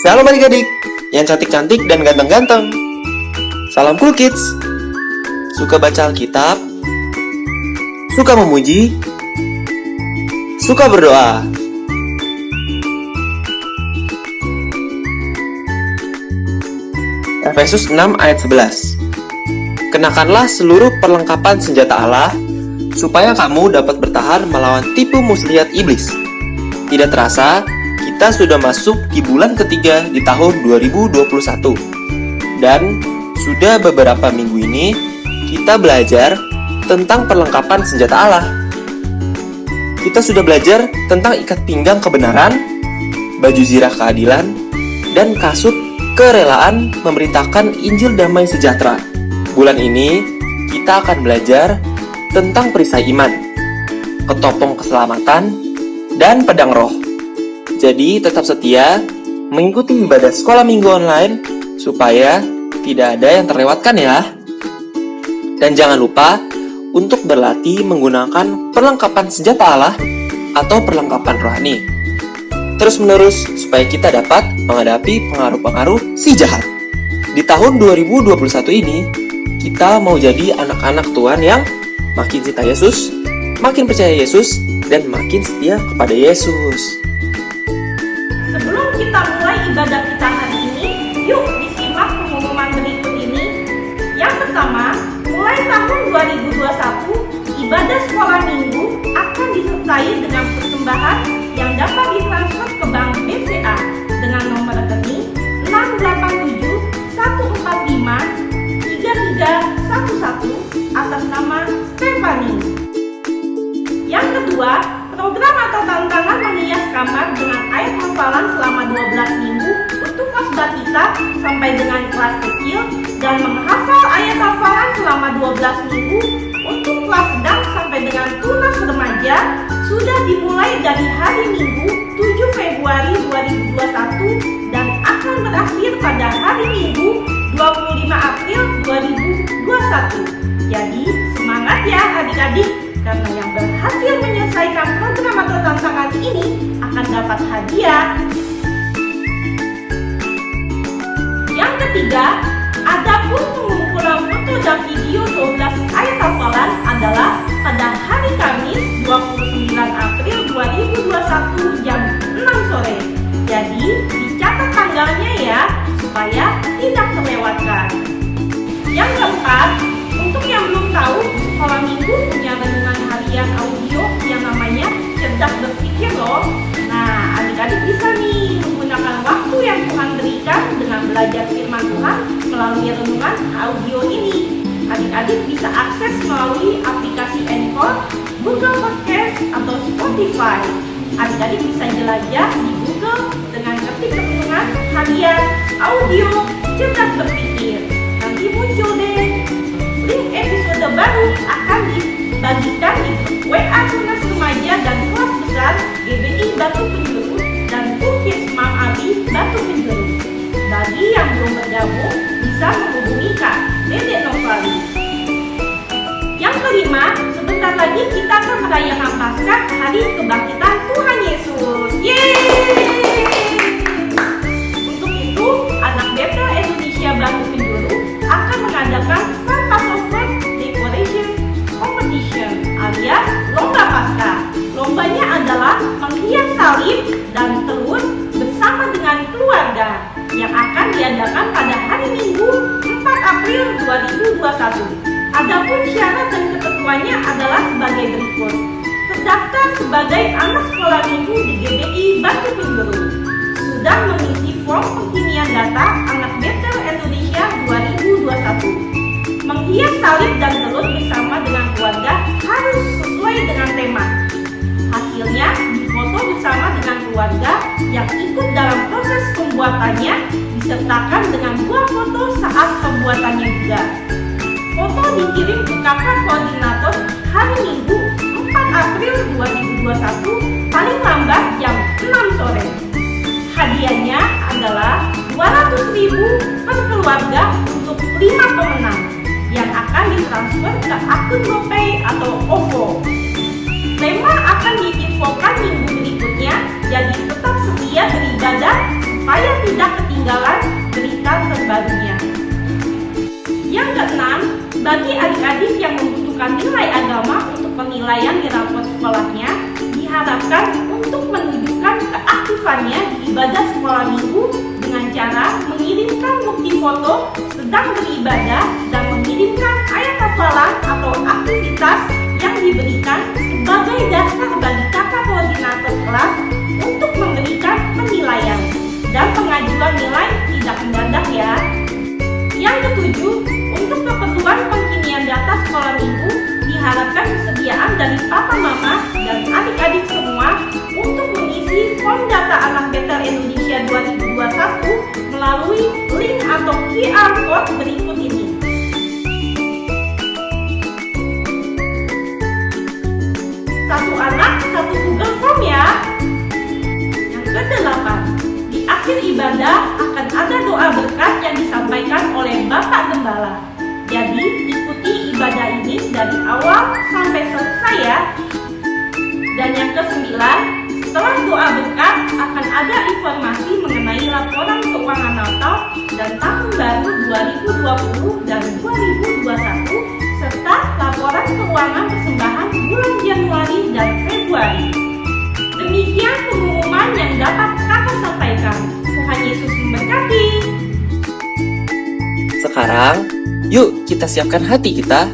Shalom adik-adik yang cantik-cantik dan ganteng-ganteng. Salam Cool Kids. Suka baca Alkitab? Suka memuji? Suka berdoa? Efesus 6 ayat 11. Kenakanlah seluruh perlengkapan senjata Allah supaya kamu dapat bertahan melawan tipu muslihat iblis. Tidak terasa, kita sudah masuk di bulan ketiga di tahun 2021. Dan sudah beberapa minggu ini kita belajar tentang perlengkapan senjata Allah. Kita sudah belajar tentang ikat pinggang kebenaran, baju zirah keadilan, dan kasut kerelaan memberitakan Injil damai sejahtera. Bulan ini kita akan belajar tentang perisai iman, ketopong keselamatan, dan pedang roh. Jadi tetap setia mengikuti ibadah sekolah minggu online supaya tidak ada yang terlewatkan ya. Dan jangan lupa untuk berlatih menggunakan perlengkapan senjata Allah atau perlengkapan rohani terus-menerus supaya kita dapat menghadapi pengaruh-pengaruh si jahat. Di tahun 2021 ini, kita mau jadi anak-anak Tuhan yang makin cinta Yesus, makin percaya Yesus, dan makin setia kepada Yesus. Sebelum kita mulai ibadah kita hari ini, yuk disimak pengumuman berikut ini. Yang pertama, mulai tahun 2021, ibadah sekolah minggu akan disertai dengan persembahan yang dapat ditransfer ke Bank BCA dengan nomor rekening 687-145-3311 atas nama Stephanie. Yang kedua, program atau tantangan menghias kamar dengan ayat hafalan selama 12 minggu untuk kelas batita sampai dengan kelas kecil dan menghafal ayat hafalan selama 12 minggu untuk kelas sedang sampai dengan tunas remaja sudah dimulai dari hari Minggu 7 Februari 2021 dan akan berakhir pada hari Minggu 25 April 2021. Jadi semangat ya adik-adik, karena yang berhasil menyelesaikan program atau tantangan ini akan dapat hadiah. Yang ketiga, adapun pengumpulan foto dan video 12 ayat hafalan adalah pada hari Kamis 29 April 2021 jam 6 sore. Jadi dicatat tanggalnya ya, supaya tidak terlewatkan. Yang keempat, untuk yang belum tahu, sekolah minggu punya renungan harian audio yang namanya Cerdas Berpikir loh. Nah, adik-adik bisa nih menggunakan waktu yang Tuhan berikan dengan belajar firman Tuhan melalui renungan audio ini. Adik-adik bisa akses melalui aplikasi Anchor, Google Podcast, atau Spotify. Adik-adik bisa jelajah di Google dengan ketik renungan harian audio Cerdas Berpikir. Nanti muncul deh. Link episode baru akan dibagikan di WA Tunas Remaja dan Kelas Besar GBI Batu Penjuru dan Cool Mam Abi Batu Penjuru. Bagi yang belum bergabung, bisa menghubungi Kak Dedek Novali. Yang kelima, sebentar lagi kita akan merayakan Paskah Hari Kebangkitan Tuhan Yesus. Yeay! Untuk itu, anak Bethel Indonesia Batu Penjuru akan mengadakan Passover Decoration Competition alias Lomba Paskah. Lombanya adalah menghias salib dan telur bersama dengan keluarga yang akan diadakan pada hari Minggu 4 April 2021. Adapun syarat dan ketentuannya adalah sebagai berikut. Terdaftar sebagai anak sekolah minggu di GBI Batu Penjuru. Sudah mengisi form pengisian data anak Bethel Indonesia 2021. Menghias salib dan telur bersama dengan keluarga harus sesuai dengan tema. Hasilnya difoto bersama dengan keluarga yang ikut dalam proses pembuatannya, disertakan dengan buah foto saat pembuatannya juga. Foto dikirim ke kakak koordinator hari Minggu 4 April 2021 paling lambat jam 6 sore. Hadiahnya adalah 200.000 per keluarga untuk 5 pemenang yang akan ditransfer ke akun GoPay atau OVO. Tema akan diinfokan minggu berikutnya, jadi tetap setia beribadah supaya tidak ketinggalan berita terbarunya. Yang keenam, bagi adik-adik yang membutuhkan nilai agama untuk penilaian di rapot sekolahnya, diharapkan untuk menunjukkan keaktifannya di ibadah sekolah minggu dengan cara mengirimkan bukti foto sedang beribadah dan mengirimkan ayat hafalan atau aktivitas yang diberikan sebagai dasar bagi kakak koordinator kelas untuk memberikan penilaian dan pengajuan nilai tidak mendadak ya. Yang ketujuh, untuk keperluan pengkinian data sekolah minggu diharapkan kesediaan dari papa mama dan adik-adik semua untuk mengisi form data anak Better Indonesia 2021 melalui link atau QR code berikut ini. Satu anak, satu Google Form ya. Yang kedelapan, di akhir ibadah akan ada doa berkat yang disampaikan oleh Bapak Gembala. Jadi ikuti ibadah ini dari awal sampai selesai ya. Dan yang kesembilan, setelah doa berkat akan ada informasi mengenai laporan keuangan Natal dan tahun baru 2020 dan 2021 serta laporan keuangan persembahan bulan Januari dan Februari. Demikian pengumuman yang dapat kakak sampaikan. Tuhan Yesus memberkati. Sekarang, yuk kita siapkan hati kita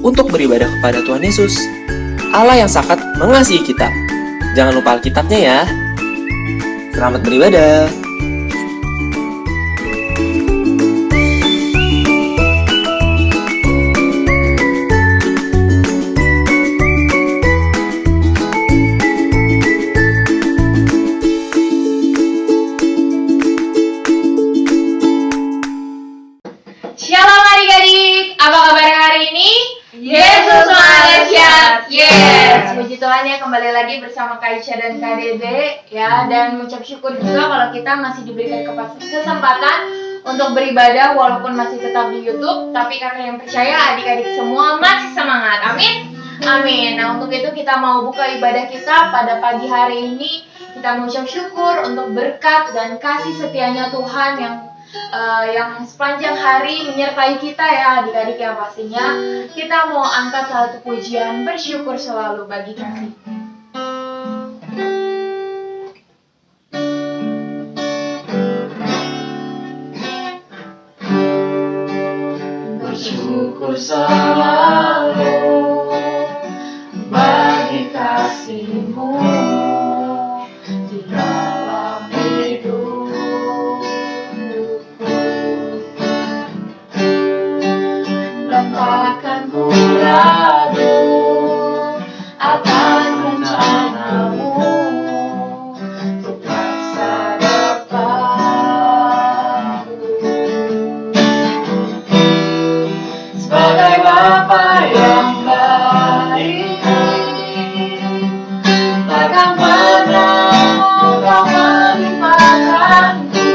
untuk beribadah kepada Tuhan Yesus, Allah yang sangat mengasihi kita. Jangan lupa Alkitabnya ya. Selamat beribadah. Shalom adik-adik, apa kabar hari ini? Yesus Maha Dahsyat. Yes, puji Tuhan ya, kembali lagi bersama Kak Isya dan Kak Dede ya, dan mengucap syukur juga kalau kita masih diberikan kesempatan untuk beribadah walaupun masih tetap di YouTube, tapi kakak yang percaya adik-adik semua masih semangat. Amin. Amin. Nah, untuk itu kita mau buka ibadah kita pada pagi hari ini. Kita mengucap syukur untuk berkat dan kasih setianya Tuhan yang sepanjang hari menyertai kita ya adik-adik, yang pastinya kita mau angkat satu pujian bersyukur selalu bagi kasih. Bersyukur selalu bagi kasih-Mu di dalam hidupku. Dan takkan ku ragu atas rencana-Mu untuk masa depanku. Sebagai Bapa yang baik, takkan pernah Engkau melimpahkanku.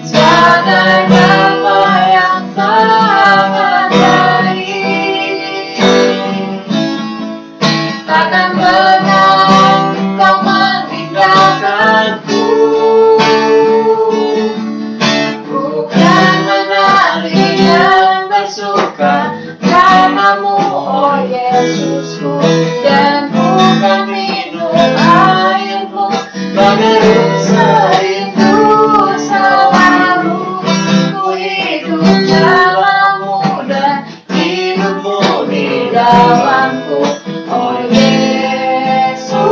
Sebagai Bapa yang sangat baik, takkan pernah Engkau meninggalkanku. Bukan menari dan bersuka karenamu, oh Yesusku, dan bukan minum airmu mengerus serindu selalu. Ku hidup dalammu dan hidupmu di dalamku, oh Yesusku.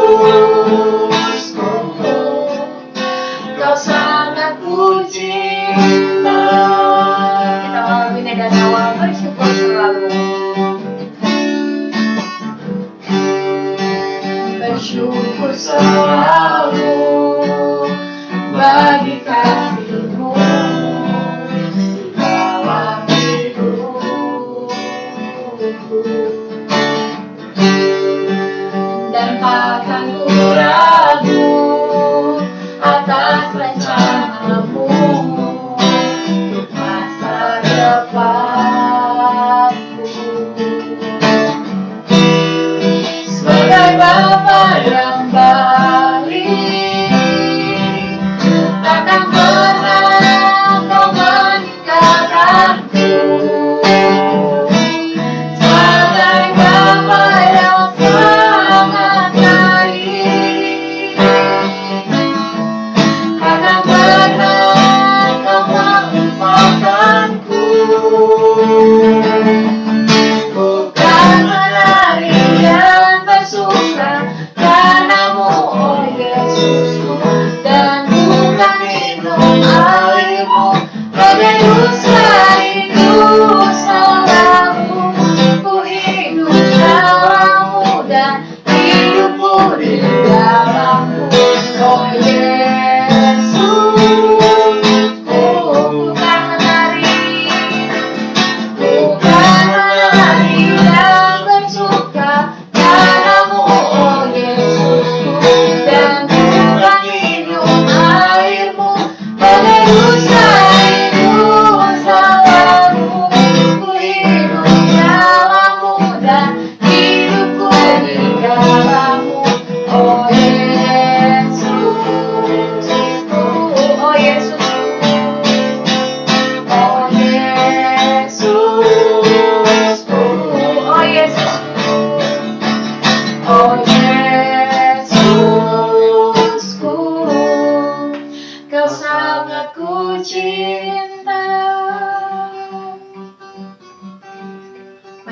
Kau sangat ku cinta. Kita mau bina dan awal bersyukur selalu. Bersyukur selalu bagi kasih-Mu di dalam hidupku. Dan takkan ku ragu atas rencana-Mu untuk masa depanku. Sebagai Bapa yang baik,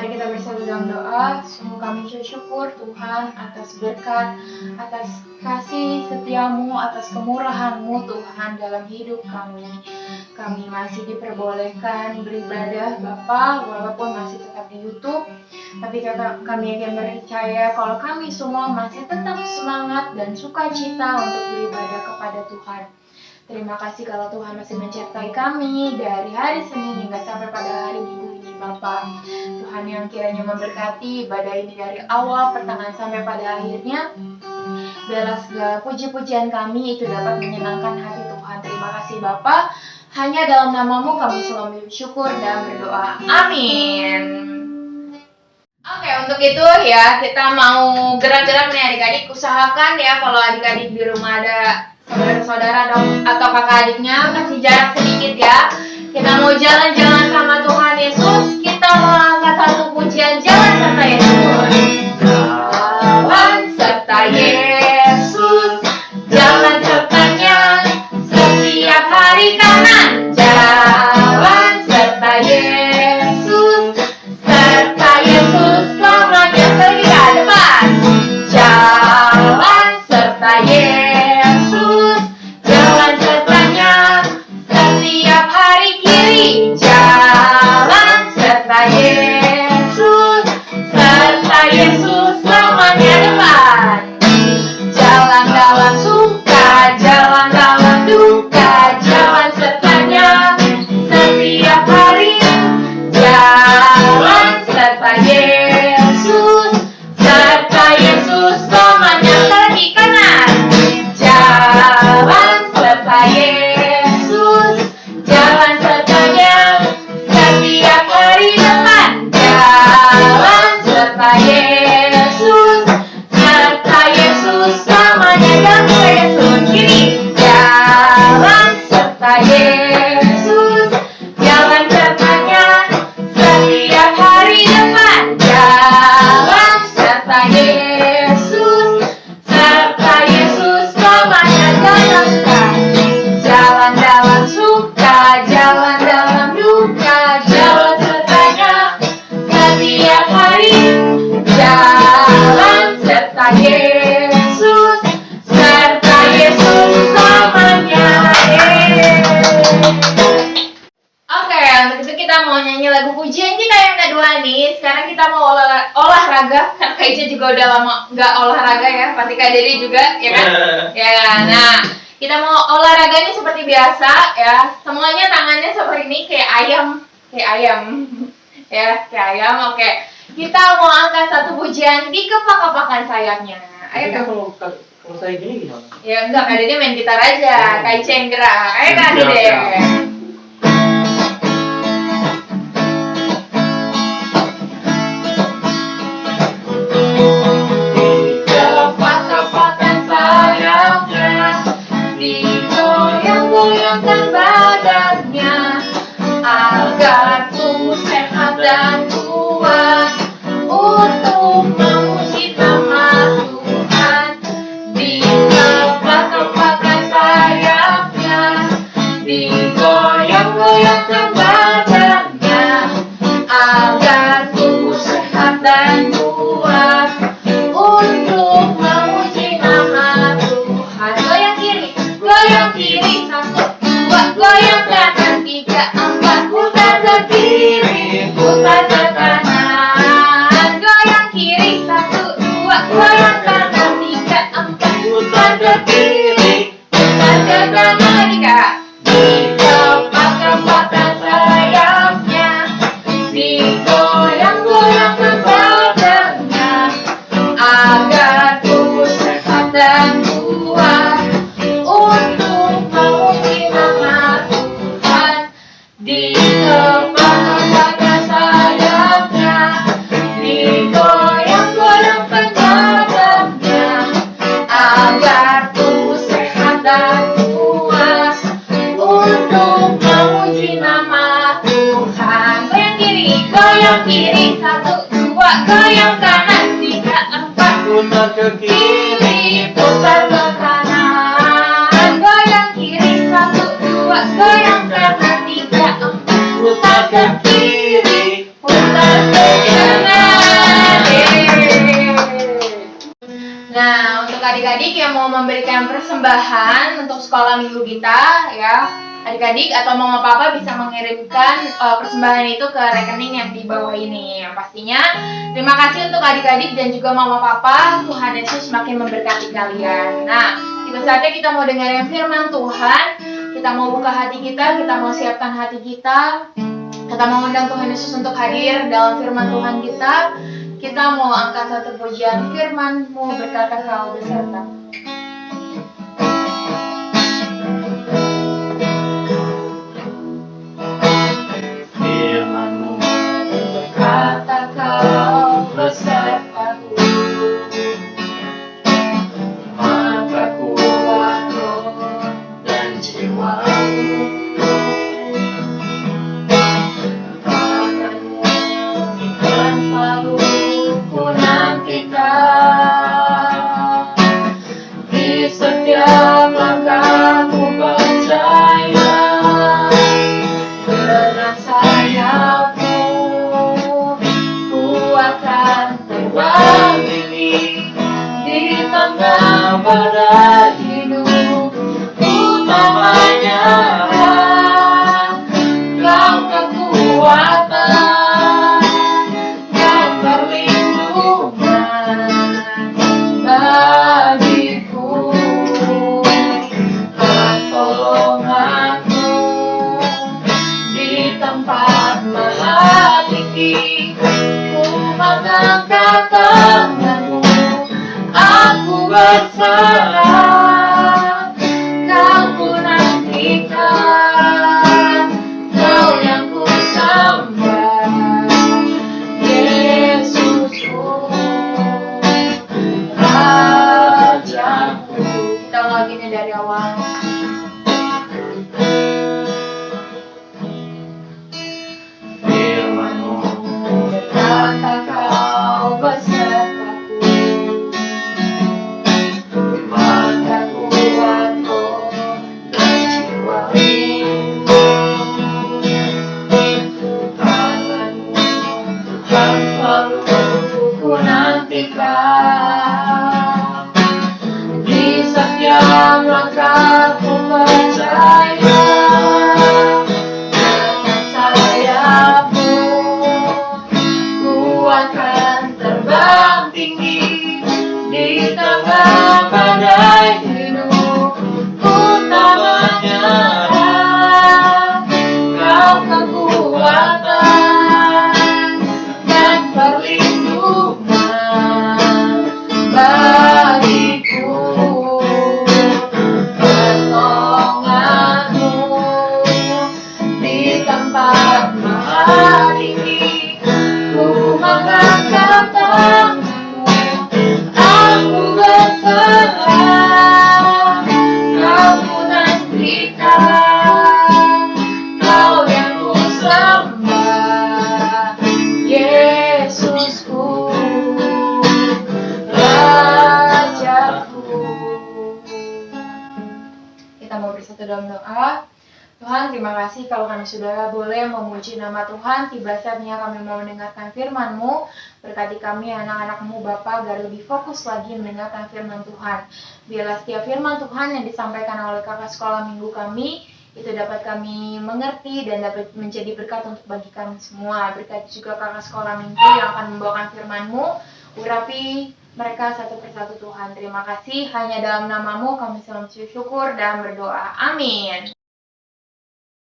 Mari kita bersatu dalam doa. Sungguh kami bersyukur Tuhan atas berkat, atas kasih setiamu, atas kemurahan-Mu Tuhan dalam hidup kami. Kami masih diperbolehkan beribadah Bapa, walaupun masih tetap di YouTube. Tapi kami akan percaya kalau kami semua masih tetap semangat dan sukacita untuk beribadah kepada Tuhan. Terima kasih kalau Tuhan masih menyertai kami dari hari Senin hingga sampai pada hari Minggu ini Bapak. Tuhan yang kiranya memberkati ibadah ini dari awal, pertengahan sampai pada akhirnya. Biarlah segala puji-pujian kami itu dapat menyenangkan hati Tuhan. Terima kasih Bapak. Hanya dalam nama-Mu kami selalu bersyukur dan berdoa. Amin. Oke, untuk itu ya kita mau gerak-gerak nih adik-adik. Usahakan ya kalau adik-adik di rumah ada saudara-saudara atau kakak adiknya, kasih jarak sedikit ya. Kita mau jalan-jalan sama Tuhan Yesus. Kita mau angkat satu pujian, jalan serta Yesus. Jalan serta Yesus, jalan sertanya setiap hari kanan. Jalan serta Yesus, serta Yesus selamanya pergi ke depan. Jalan serta Yesus, jalan sertanya setiap hari kiri. Jalan serta Yesus, serta Yesus selamanya depan. Jalan dalam suka, jalan dalam duka, jalan sertanya setiap hari. Jalan serta Yesus, serta Yesus selamanya kaki kanan. Jalan serta Yesus, jalan sertanya setiap hari depan. Jalan serta Yesus, serta Yesus selamanya dan Yesus kiri. Jalan serta Yesus, jalan sertanya setiap hari depan. Jalan serta Yesus, serta Yesus selamanya dalam suka. Jalan dalam suka, jalan dalam duka, jalan sertanya setiap hari. Jalan serta Yesus, serta Yesus selamanya. Oke, untuk itu kita mau nyanyi lagu pujian kita yang kedua nih. Sekarang kita mau olahraga. Kan Kak Ica juga udah lama nggak olahraga ya. Pasti Kak Dede juga, ya kan? Ya, nah kita mau olahraganya seperti biasa ya. Semuanya tangannya seperti ini kayak ayam, ya kayak ayam. Oke, kita mau angkat satu pujian di kepak-kepakan sayapnya. Ayo Kak. Kalau saya gini gimana? Ya enggak, Kak Dede main gitar aja. Kak Ica yang gerak. Ayo Kak Dede. Kepak-kepakan sayapnya, digoyang-goyangkan badannya, agar tubuh sehat dan kuat untuk memuji nama Tuhan. Di kepak-kepakan sayapnya, digoyang-goyangkan badannya, agar tubuh sehat dan kuat untuk memuji nama Tuhan. Goyang kiri, 1, 2, goyang kanan, 3, 4, putar ke kiri, putar ke kanan. Goyang kiri, 1, 2, goyang kanan, 3, 4, putar ke kiri, putar ke kanan. Lagi Kak. Di kepak-kepakan sayapnya, digoyang-goyangkan badannya, agar tubuh sehat dan kuat untuk memuji nama Tuhan. Di kepak-kepakan sayapnya, digoyang-goyangkan badannya, agar tubuh sehat dan kuat untuk memuji nama Tuhan. Goyang kiri, 1, 2, goyang kanan, 3, 4, Putar ke kiri, putar ke kanan. Goyang kiri, 1, 2, goyang kanan, 3, 4, putar ke kiri, putar ke kanan. adik-adik yang mau memberikan persembahan untuk sekolah minggu kita ya, adik-adik atau mama papa bisa mengirimkan persembahan itu ke rekening yang di bawah ini. Yang pastinya terima kasih untuk adik-adik dan juga mama papa. Tuhan Yesus semakin memberkati kalian. Nah, tiba saatnya kita mau dengerin firman Tuhan. Kita mau buka hati kita mau siapkan hati kita. Kita mau undang Tuhan Yesus untuk hadir dalam firman Tuhan kita. Kita mau angkat satu pujian firman-Mu, berkata Kau beserta. Firman-Mu berkata Kau besertaku, maka kuat roh dan jiwaku. Tangan-Mu dan selalu ku nantikan, di setiap langkahku percaya. Dengan sayapmu ku akan terbang tinggi di tengah badai hidup. Utamanya Kau kekuatan dan perlindungan bagiku, pertolonganmu di tempat maha tinggi. Ku mengangkat tanganmu, aku berserah. Kau ku nantikan, Kau yang ku sembah, Yesusku, Rajaku. Kita ulanginnya dari awal. Firman-Mu berkata Kau besertaku, maka kuat roh dan jiwaku. Tangan-Mu Tuhan selalu ku nantikan, di setiap langkahku percaya. Dengan sayapmu ku akan terbang tinggi di tengah badai hidup. Utamanya Kau kekuatan dan perlindungan bagiku, pertolonganmu di tempat maha tinggi. Ku mengangkat tanganmu, aku berserah. Kau ku nantikan, Kau yang ku sembah, Yesusku, Rajaku. Kita mau bersatu dalam doa. Tuhan, terima kasih kalau kami sudah boleh memuji nama Tuhan. Tiba saatnya kami mau mendengarkan firman-Mu. Berkati kami anak-anak-Mu Bapa agar lebih fokus lagi mendengarkan firman Tuhan. Biarlah setiap firman Tuhan yang disampaikan oleh kakak sekolah minggu kami itu dapat kami mengerti dan dapat menjadi berkat untuk bagi kami semua. Berkati juga kakak sekolah minggu yang akan membawakan firman-Mu. Urapi mereka satu persatu Tuhan. Terima kasih. Hanya dalam nama-Mu kami selalu bersyukur dan berdoa. Amin.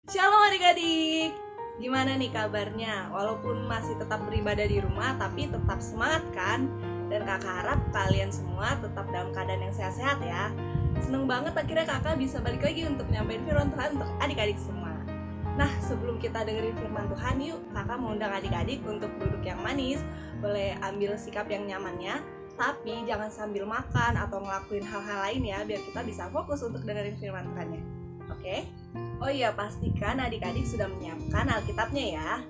Shalom adik-adik, gimana nih kabarnya? Walaupun masih tetap beribadah di rumah, tapi tetap semangat kan? Dan kakak harap kalian semua tetap dalam keadaan yang sehat-sehat ya. Seneng banget akhirnya kakak bisa balik lagi untuk nyampein firman Tuhan untuk adik-adik semua. Nah, sebelum kita dengerin firman Tuhan, yuk kakak mengundang adik-adik untuk duduk yang manis. Boleh ambil sikap yang nyamannya, tapi jangan sambil makan atau ngelakuin hal-hal lain ya, biar kita bisa fokus untuk dengerin firman Tuhannya. Oke? Oh iya, pastikan adik-adik sudah menyiapkan Alkitabnya ya.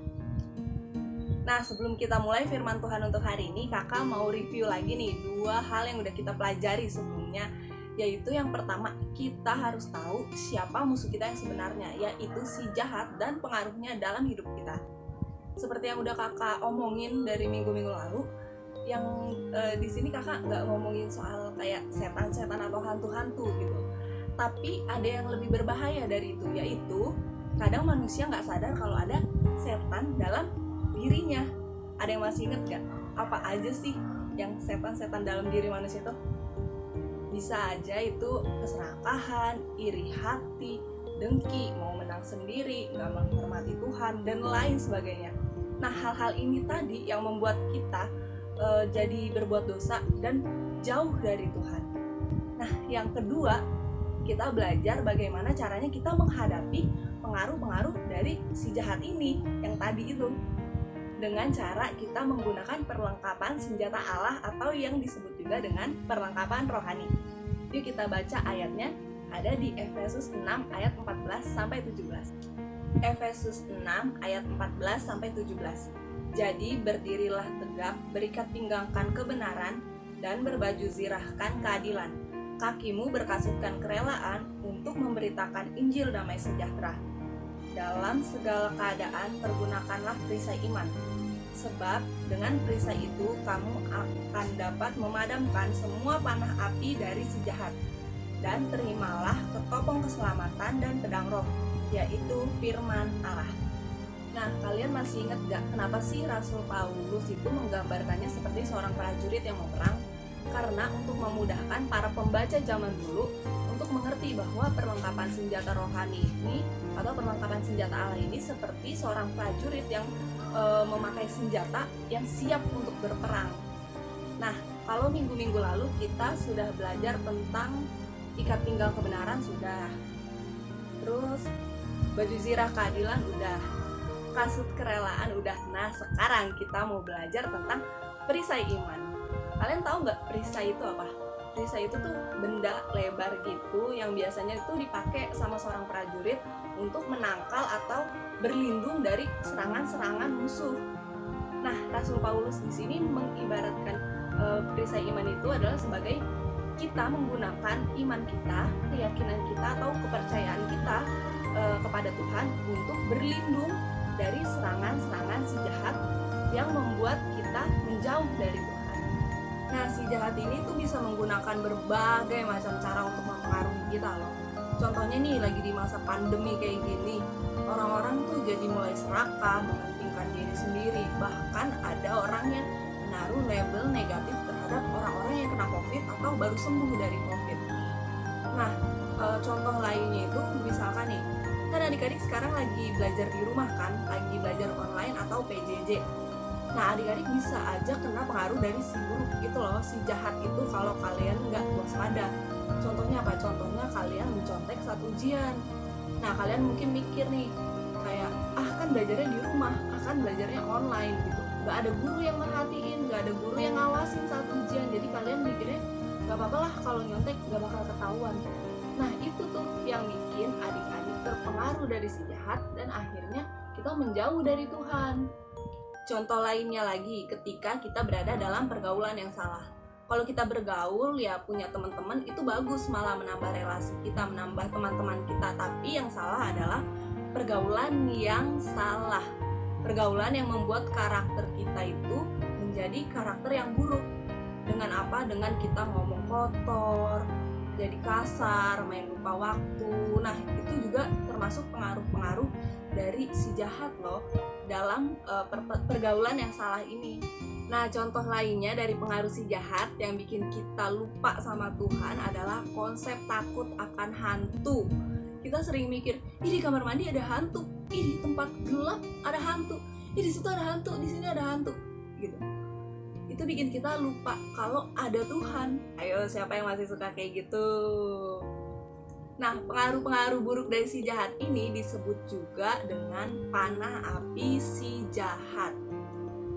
Nah, sebelum kita mulai firman Tuhan untuk hari ini, kakak mau review lagi nih 2 hal yang udah kita pelajari sebelumnya. Yaitu yang pertama, kita harus tahu siapa musuh kita yang sebenarnya, yaitu si jahat dan pengaruhnya dalam hidup kita. Seperti yang udah kakak omongin dari minggu-minggu lalu, yang di sini kakak nggak ngomongin soal kayak setan-setan atau hantu-hantu gitu, tapi ada yang lebih berbahaya dari itu, yaitu kadang manusia nggak sadar kalau ada setan dalam dirinya. Ada yang masih inget nggak apa aja sih yang setan-setan dalam diri manusia itu? Bisa aja itu keserakahan, iri hati, dengki, mau menang sendiri, nggak menghormati Tuhan, dan lain sebagainya. Nah, hal-hal ini tadi yang membuat kita jadi berbuat dosa dan jauh dari Tuhan. Nah, yang kedua, kita belajar bagaimana caranya kita menghadapi pengaruh-pengaruh dari si jahat ini yang tadi itu, dengan cara kita menggunakan perlengkapan senjata Allah atau yang disebut juga dengan perlengkapan rohani. Yuk kita baca ayatnya, ada di Efesus 6 ayat 14 sampai 17. Efesus 6 ayat 14 sampai 17. Jadi berdirilah tegak, berikat pinggangkan kebenaran, dan berbaju zirahkan keadilan. Kakimu berkasutkan kerelaan untuk memberitakan Injil damai sejahtera. Dalam segala keadaan pergunakanlah perisai iman, sebab dengan perisai itu kamu akan dapat memadamkan semua panah api dari si jahat. Dan terimalah ketopong keselamatan dan pedang roh, yaitu firman Allah. Nah, kalian masih ingat gak kenapa sih Rasul Paulus itu menggambarkannya seperti seorang prajurit yang mau perang? Karena untuk memudahkan para pembaca zaman dulu untuk mengerti bahwa perlengkapan senjata rohani ini atau perlengkapan senjata Allah ini seperti seorang prajurit yang memakai senjata yang siap untuk berperang. Nah, kalau minggu-minggu lalu kita sudah belajar tentang ikat pinggang kebenaran sudah, terus baju zirah keadilan udah, kasut kerelaan udah. Nah, sekarang kita mau belajar tentang perisai iman. Kalian tahu nggak perisai itu apa? Perisai itu tuh benda lebar gitu yang biasanya itu dipakai sama seorang prajurit untuk menangkal atau berlindung dari serangan-serangan musuh. Nah, Rasul Paulus di sini mengibaratkan perisai iman itu adalah sebagai kita menggunakan iman kita, keyakinan kita atau kepercayaan kita kepada Tuhan untuk berlindung dari serangan-serangan si jahat yang membuat kita menjauh dari Tuhan. Nah, si jahat ini tuh bisa menggunakan berbagai macam cara untuk mempengaruhi kita loh. Contohnya nih, lagi di masa pandemi kayak gini, orang-orang tuh jadi mulai serakah, mementingkan diri sendiri. Bahkan ada orang yang menaruh label negatif terhadap orang-orang yang kena COVID atau baru sembuh dari COVID. Nah, contoh lainnya itu misalkan nih, kan adik-adik sekarang lagi belajar di rumah kan, lagi belajar online atau PJJ. Nah, adik-adik bisa aja kena pengaruh dari si buruk itu loh, si jahat itu kalau kalian nggak waspada. Contohnya apa? Contohnya kalian mencontek saat ujian. Nah, kalian mungkin mikir nih, kayak, kan belajarnya di rumah, kan belajarnya online gitu. Nggak ada guru yang merhatiin, nggak ada guru yang ngawasin saat ujian. Jadi kalian mikirnya, nggak apa-apa lah kalau nyontek, nggak bakal ketahuan. Nah, itu tuh yang bikin adik-adik terpengaruh dari si jahat dan akhirnya kita menjauh dari Tuhan. Contoh lainnya lagi, ketika kita berada dalam pergaulan yang salah. Kalau kita bergaul, ya punya teman-teman itu bagus, malah menambah relasi kita, menambah teman-teman kita. Tapi yang salah adalah pergaulan yang salah. Pergaulan yang membuat karakter kita itu menjadi karakter yang buruk. Dengan apa? Dengan kita ngomong kotor, jadi kasar, main lupa waktu. Nah, itu juga termasuk pengaruh-pengaruh dari si jahat loh dalam pergaulan yang salah ini. Nah, contoh lainnya dari pengaruh si jahat yang bikin kita lupa sama Tuhan adalah konsep takut akan hantu. Kita sering mikir, di kamar mandi ada hantu, di tempat gelap ada hantu, di situ ada hantu, di sini ada hantu, gitu. Itu bikin kita lupa kalau ada Tuhan. Ayo, siapa yang masih suka kayak gitu? Nah, pengaruh-pengaruh buruk dari si jahat ini disebut juga dengan panah api si jahat.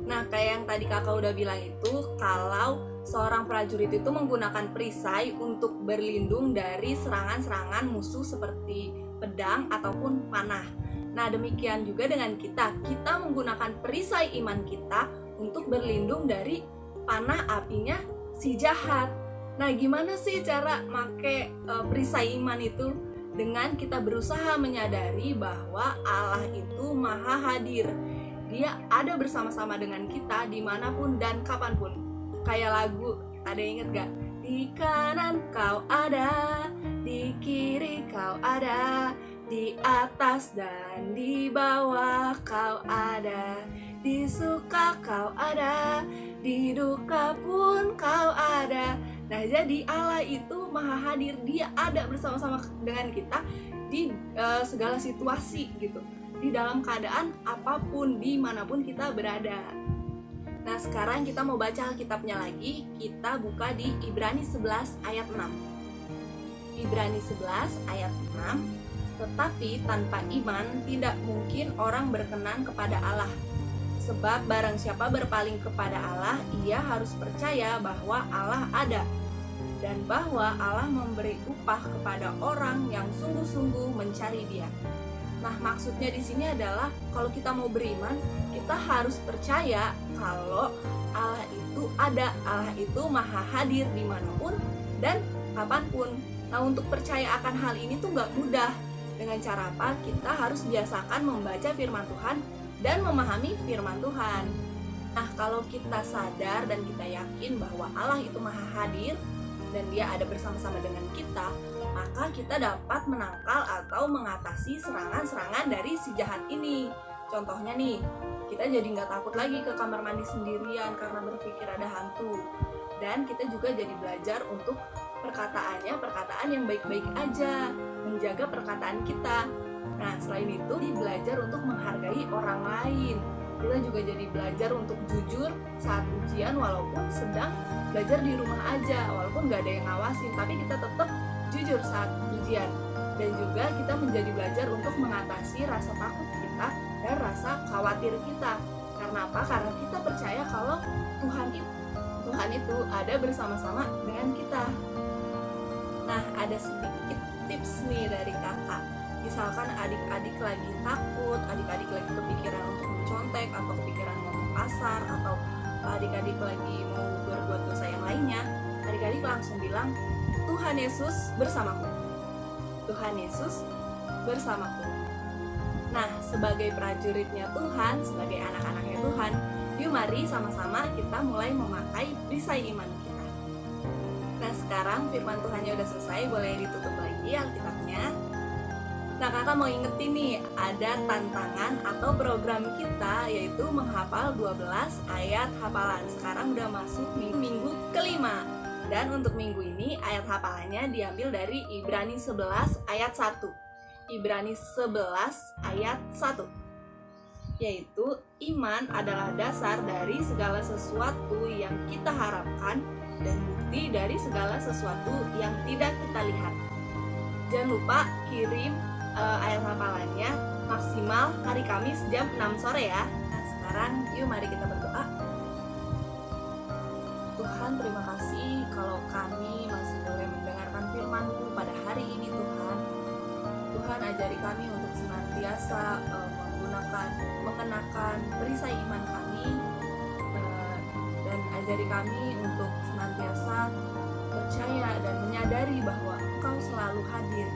Nah, kayak yang tadi kakak udah bilang itu, kalau seorang prajurit itu menggunakan perisai untuk berlindung dari serangan-serangan musuh seperti pedang ataupun panah. Nah, demikian juga dengan kita menggunakan perisai iman kita untuk berlindung dari panah apinya si jahat. Nah, gimana sih cara make perisai iman itu? Dengan kita berusaha menyadari bahwa Allah itu maha hadir. Dia ada bersama-sama dengan kita dimanapun dan kapanpun. kayak lagu, ada inget gak? Di kanan kau ada, di kiri kau ada, di atas dan di bawah kau ada, di suka kau ada, di duka pun kau ada. Nah, jadi Allah itu maha hadir, dia ada bersama-sama dengan kita di segala situasi gitu, di dalam keadaan apapun, dimanapun kita berada. Nah, sekarang kita mau baca Alkitabnya lagi. Kita buka di Ibrani 11 ayat 6. Ibrani 11 ayat 6. Tetapi tanpa iman tidak mungkin orang berkenan kepada Allah. Sebab barang siapa berpaling kepada Allah, ia harus percaya bahwa Allah ada, dan bahwa Allah memberi upah kepada orang yang sungguh-sungguh mencari Dia. Nah, maksudnya di sini adalah kalau kita mau beriman, kita harus percaya kalau Allah itu ada, Allah itu maha hadir dimanapun dan kapanpun. Nah, untuk percaya akan hal ini tuh nggak mudah. Dengan cara apa? Kita harus biasakan membaca firman Tuhan dan memahami firman Tuhan. Nah, kalau kita sadar dan kita yakin bahwa Allah itu maha hadir dan Dia ada bersama-sama dengan kita, maka kita dapat menangkal atau mengatasi serangan-serangan dari si jahat ini. Contohnya nih, kita jadi nggak takut lagi ke kamar mandi sendirian karena berpikir ada hantu. Dan kita juga jadi belajar untuk perkataan yang baik-baik aja, menjaga perkataan kita. Nah, selain itu, belajar untuk menghargai orang lain. Kita juga jadi belajar untuk jujur saat ujian, walaupun sedang belajar di rumah aja, walaupun nggak ada yang ngawasin, tapi kita tetap jujur saat ujian. Dan juga kita menjadi belajar untuk mengatasi rasa takut kita dan rasa khawatir kita. Karena apa? Karena kita percaya kalau Tuhan itu ada bersama-sama dengan kita. Nah, ada sedikit tips nih dari kakak. Misalkan adik-adik lagi takut, adik-adik lagi kepikiran untuk mencontek atau kepikiran ngomong kasar, atau adik-adik lagi mau berbuat dosa yang lainnya, adik-adik langsung bilang, Tuhan Yesus bersamaku. Tuhan Yesus bersamaku. Nah, sebagai prajuritnya Tuhan, sebagai anak-anaknya Tuhan, yuk mari sama-sama kita mulai memakai perisai iman kita. Nah, sekarang firman Tuhannya udah selesai, boleh ditutup lagi Alkitabnya. Nah, kakak mau ingetin nih, ada tantangan atau program kita, yaitu menghafal 12 ayat hafalan. Sekarang udah masuk minggu kelima. Dan untuk minggu ini ayat hafalannya diambil dari Ibrani 11 ayat 1. Ibrani 11 ayat 1. Yaitu iman adalah dasar dari segala sesuatu yang kita harapkan dan bukti dari segala sesuatu yang tidak kita lihat. Jangan lupa kirim ayat hafalannya maksimal hari Kamis jam 6 sore ya. Nah, sekarang yuk mari kita berdoa. Tuhan, terima kasih kalau kami masih boleh mendengarkan firman-Mu pada hari ini Tuhan. Tuhan, ajari kami untuk senantiasa mengenakan perisai iman kami, dan ajari kami untuk senantiasa percaya dan menyadari bahwa Engkau selalu hadir,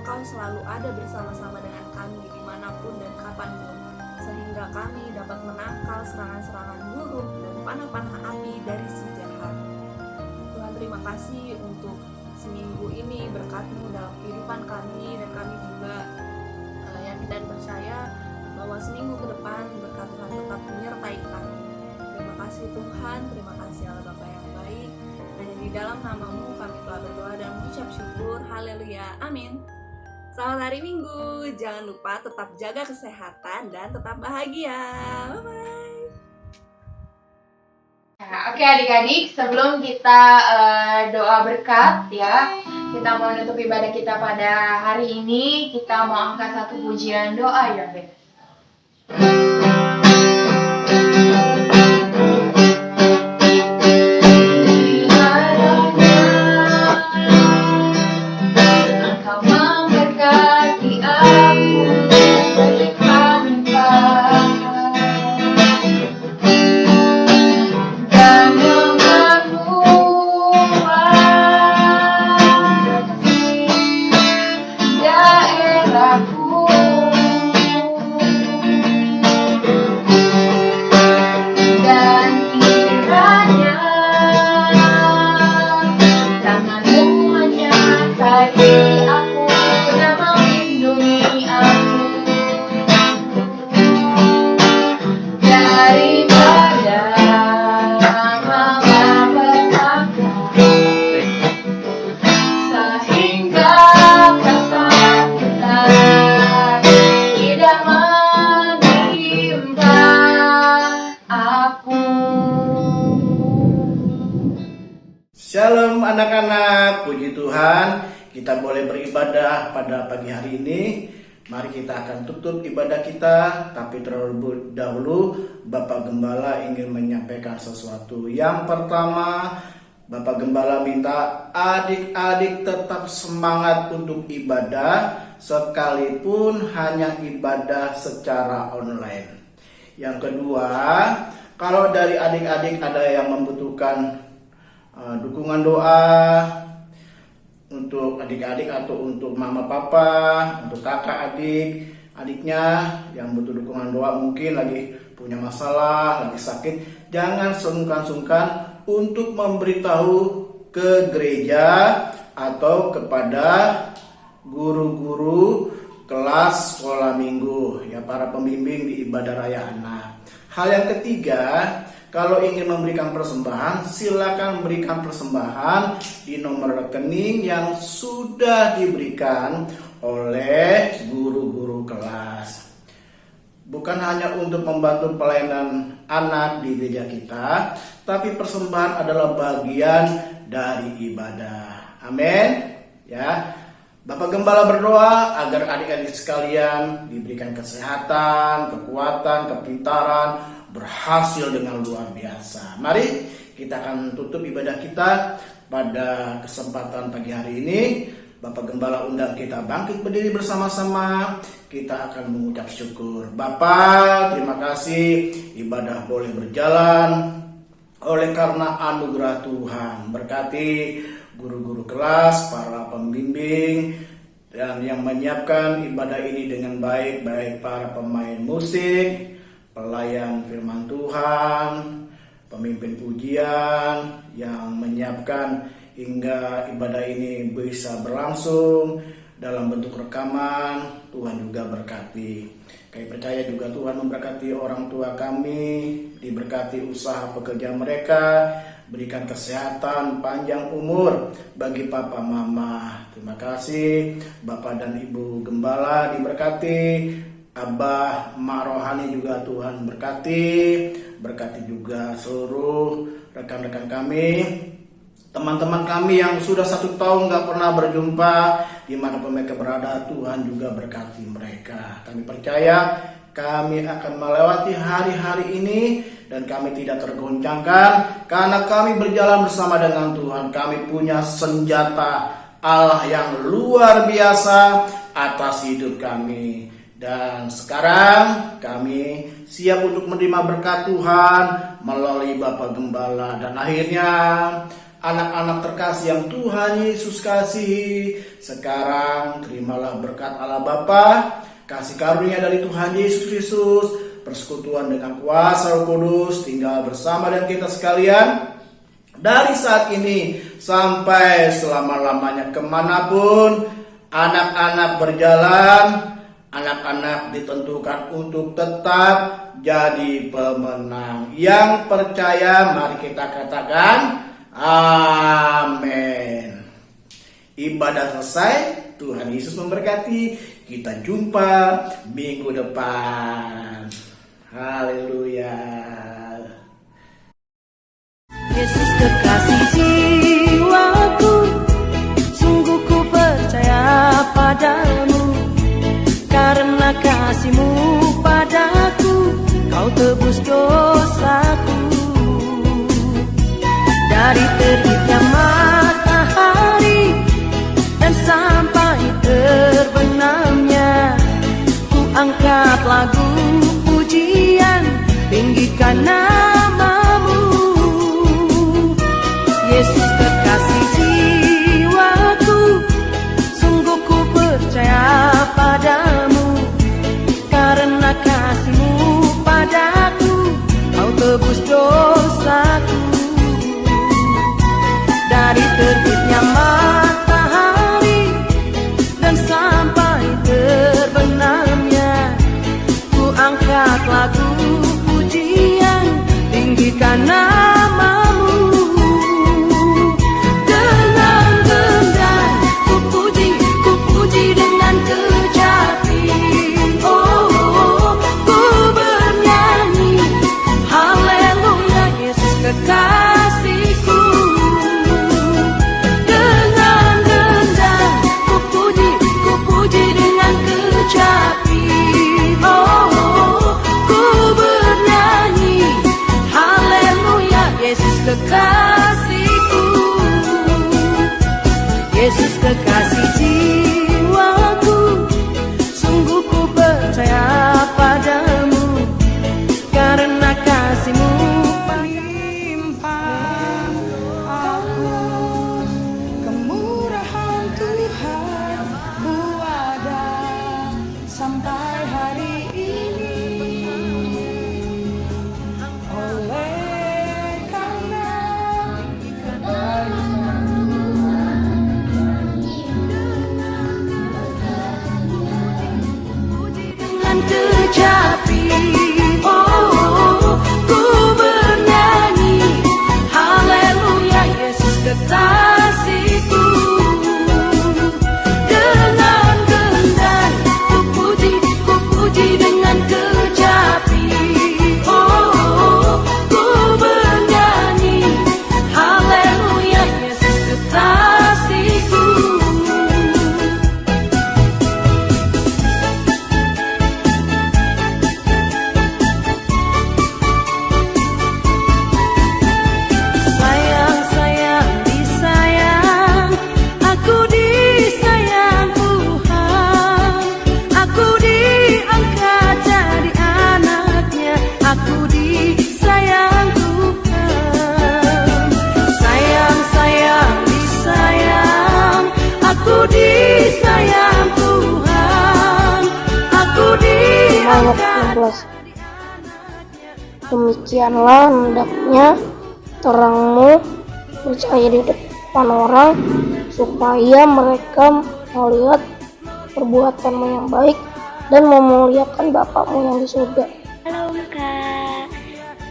Engkau selalu ada bersama-sama dengan kami dimanapun dan kapanpun, sehingga kami dapat menangkal serangan-serangan buruk dan panah-panah api dari si jahat. Tuhan, terima kasih untuk seminggu ini, berkat-Mu dalam kehidupan kami, dan kami juga yakin dan percaya bahwa seminggu ke depan berkat Tuhan tetap menyertai kami. Terima kasih Tuhan, terima kasih Allah Bapa yang baik. Hanya di dalam nama-Mu kami telah berdoa dan mengucap syukur. Haleluya, amin. Selamat hari Minggu, jangan lupa tetap jaga kesehatan dan tetap bahagia. Bye-bye. Nah, oke adik-adik, sebelum kita doa berkat ya, kita mau menutup ibadah kita pada hari ini, kita mau angkat satu pujian doa ya, Beb. Daerahku Shalom anak-anak, puji Tuhan, kita boleh beribadah pada pagi hari ini. Mari kita akan tutup ibadah kita, tapi terlebih dahulu Bapak Gembala ingin menyampaikan sesuatu. Yang pertama, Bapak Gembala minta adik-adik tetap semangat untuk ibadah, sekalipun hanya ibadah secara online. Yang kedua, kalau dari adik-adik ada yang membutuhkan dukungan doa untuk adik-adik atau untuk mama papa, untuk kakak adiknya yang butuh dukungan doa, mungkin lagi punya masalah, lagi sakit, jangan sungkan-sungkan untuk memberitahu ke gereja atau kepada guru-guru kelas sekolah minggu, ya, para pembimbing di ibadah raya anak. Hal yang ketiga, kalau ingin memberikan persembahan, silakan berikan persembahan di nomor rekening yang sudah diberikan oleh guru-guru kelas. Bukan hanya untuk membantu pelayanan anak di gereja kita, tapi persembahan adalah bagian dari ibadah. Amin. Ya. Bapak Gembala berdoa agar adik-adik sekalian diberikan kesehatan, kekuatan, kepintaran, berhasil dengan luar biasa. Mari kita akan tutup ibadah kita pada kesempatan pagi hari ini. Bapak Gembala undang kita bangkit berdiri bersama-sama. Kita akan mengucap syukur. Bapak, terima kasih ibadah boleh berjalan oleh karena anugerah Tuhan. Berkati guru-guru kelas, para pembimbing, dan yang menyiapkan ibadah ini dengan baik, baik para pemain musik, pelayan firman Tuhan, pemimpin pujian yang menyiapkan hingga ibadah ini bisa berlangsung dalam bentuk rekaman. Tuhan juga berkati. Kami percaya juga Tuhan memberkati orang tua kami, diberkati usaha pekerjaan mereka, berikan kesehatan, panjang umur bagi papa mama. Terima kasih Bapak dan Ibu Gembala diberkati. Abah, Mak Rohani juga Tuhan berkati juga seluruh rekan-rekan kami, teman-teman kami yang sudah 1 tahun gak pernah berjumpa, dimanapun mereka berada, Tuhan juga berkati mereka. Kami percaya kami akan melewati hari-hari ini dan kami tidak tergoncangkan karena kami berjalan bersama dengan Tuhan. Kami punya senjata Allah yang luar biasa atas hidup kami. Dan sekarang kami siap untuk menerima berkat Tuhan melalui Bapak Gembala. Dan akhirnya anak-anak terkasih yang Tuhan Yesus kasihi, sekarang terimalah berkat Allah Bapa, kasih karunia dari Tuhan Yesus Kristus, persekutuan dengan kuasa Roh Kudus tinggal bersama dengan kita sekalian dari saat ini sampai selama-lamanya. Kemanapun anak-anak berjalan, anak-anak ditentukan untuk tetap jadi pemenang. Yang percaya mari kita katakan amin. Ibadah selesai, Tuhan Yesus memberkati. Kita jumpa minggu depan. Haleluya. Yesus kekasih jiwaku, sungguh ku percaya padamu. Karena kasih-Mu padaku, Kau tebus dosaku. Dari terbitnya matahari dan sampai terbenamnya, ku angkat lagu pujian, tinggikan nama-Mu. Yesus kekasih jiwaku, sungguh ku percaya padamu. Karena kasih-Mu padaku, Kau tebus dosaku. Dari terbitnya matahari dan sampai terbenamnya, ku angkat lagu pujian, kekasihku, Yesus kekasih jiwaku, sungguh ku percaya padamu, karena kasih-Mu melimpah. Aku kemurahan Tuhan ku ada sampai hari ini, oleh karena dengan kecapi, oh, ku bernyanyi haleluya, Yesus kekasihku. Dengan gendang ku puji dengan kecapi, oh, ku bernyanyi haleluya, Yesus kekasihku. Sayang, sayang, disayang, aku disayang Tuhan, aku diangkat jadi anaknya, aku disayang Tuhan. Sayang, sayang, disayang, aku disayang Tuhan, aku diangkat. Demikianlah hendaknya terangmu bercahaya di depan orang, supaya mereka melihat perbuatanmu yang baik dan memuliakan Bapakmu yang di surga. Halo Kak,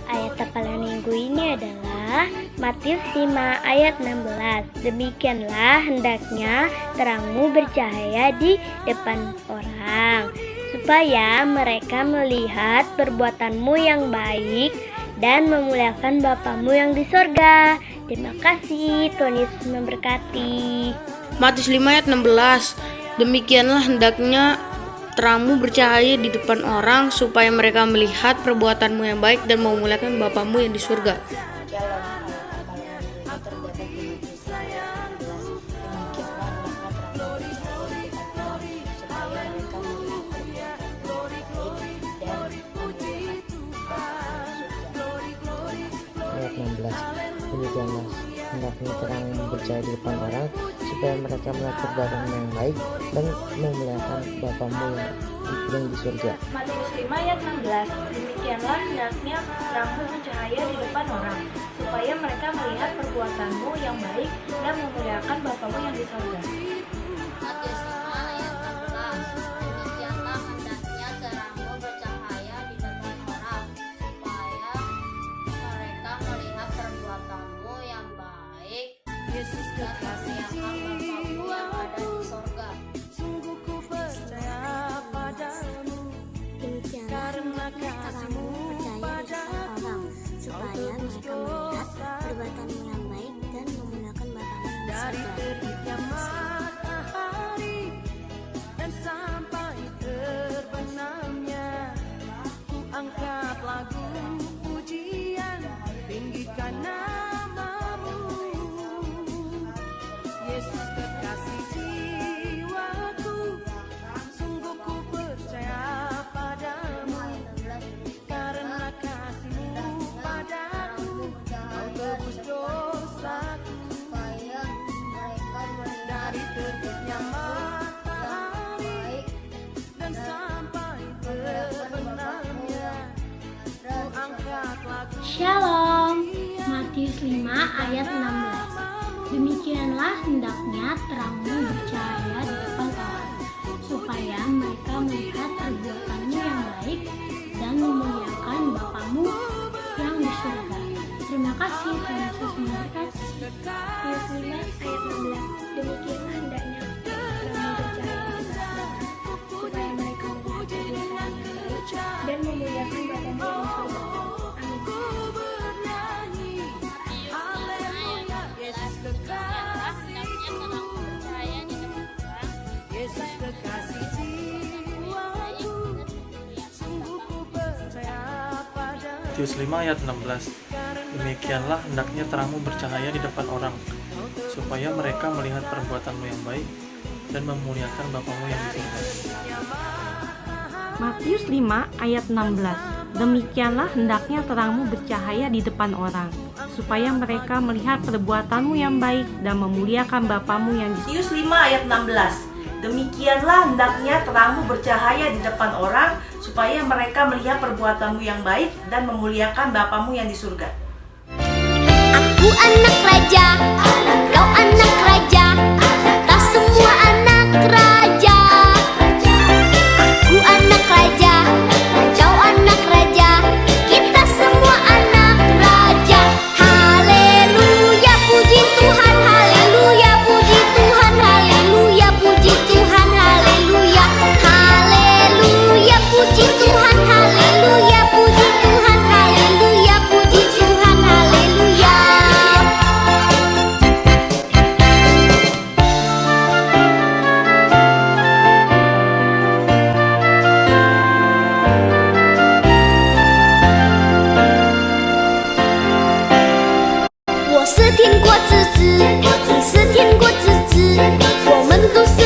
ayat hafalan minggu ini adalah Matius 5 ayat 16. Demikianlah hendaknya terangmu bercahaya di depan orang, supaya mereka melihat perbuatanmu yang baik dan memuliakan Bapakmu yang di surga. Terima kasih, Tuhan Yesus memberkati. Matius 5 ayat 16. Demikianlah hendaknya terangmu bercahaya di depan orang, supaya mereka melihat perbuatanmu yang baik dan memuliakan Bapakmu yang di surga. Ayat 16. Demikianlah hendaknya terang bercahaya di depan orang, supaya mereka melihat perbuatanmu yang baik dan memuliakan Bapakmu yang di surga. Matius 5 ayat 16. Demikianlah hendaknya terangmu bercahaya di depan orang, supaya mereka melihat perbuatanmu yang baik dan memuliakan Bapakmu yang di surga. Matius 5 ayat 16. Demikianlah hendaknya terangmu bercahaya di depan orang, supaya mereka melihat perbuatanmu yang baik Yesus dan kekasih memuliakan Bapakmu yang ada di surga. sungguh ku percaya padamu, Demikianlah hendaknya terangmu bercahaya di depan orang, supaya mereka melihat perbuatanmu yang baik dan memuliakan Bapakmu yang di dari surga. terbitnya matahari dan sampai terbenamnya, ku angkat lagu pujian, tinggikan namamu, Yesus kekasih jiwaku, sungguh ku percaya padamu, karena kasih-Mu padaku, Kau tebus dosaku. Dari terbitnya matahari dan sampai terbenamnya, ku angkat lagu. Shalom. Matius 5 ayat 16. Demikianlah hendaknya terangmu bercahaya di depan orang, supaya mereka melihat perbuatanmu yang baik dan memuliakan Bapakmu yang di surga. Terima kasih, Tuhan Yesus memberkati. Matius 5 ayat 16. Demikianlah hendaknya terangmu bercahaya di depan orang, supaya mereka melihat perbuatanmu yang baik dan memuliakan Bapakmu yang di surga. Yesus kekasih jiwaku, sungguh ku percaya padamu. Matius 5 ayat 16. Karena Demikianlah hendaknya terangmu bercahaya di depan orang, supaya mereka melihat perbuatanmu yang baik dan memuliakan Bapamu yang di surga. Matius 5 ayat 16. Demikianlah hendaknya terangmu bercahaya di depan orang, supaya mereka melihat perbuatanmu yang baik dan memuliakan Bapamu yang di surga. Matius 5 ayat 16. Demikianlah hendaknya terangmu bercahaya di depan orang, supaya mereka melihat perbuatanmu yang baik dan memuliakan Bapamu yang di surga. Aku anak raja, kau anak raja, kita semua anak raja. Aku anak raja, kau anak raja, kita semua anak raja. Haleluya, puji Tuhan, haleluya, puji Tuhan, haleluya, puji Tuhan, haleluya. Haleluya, puji Tuhan, haleluya, puji Tuhan, haleluya, puji Tuhan, haleluya.我是天国之子，你是天国之子，我们都是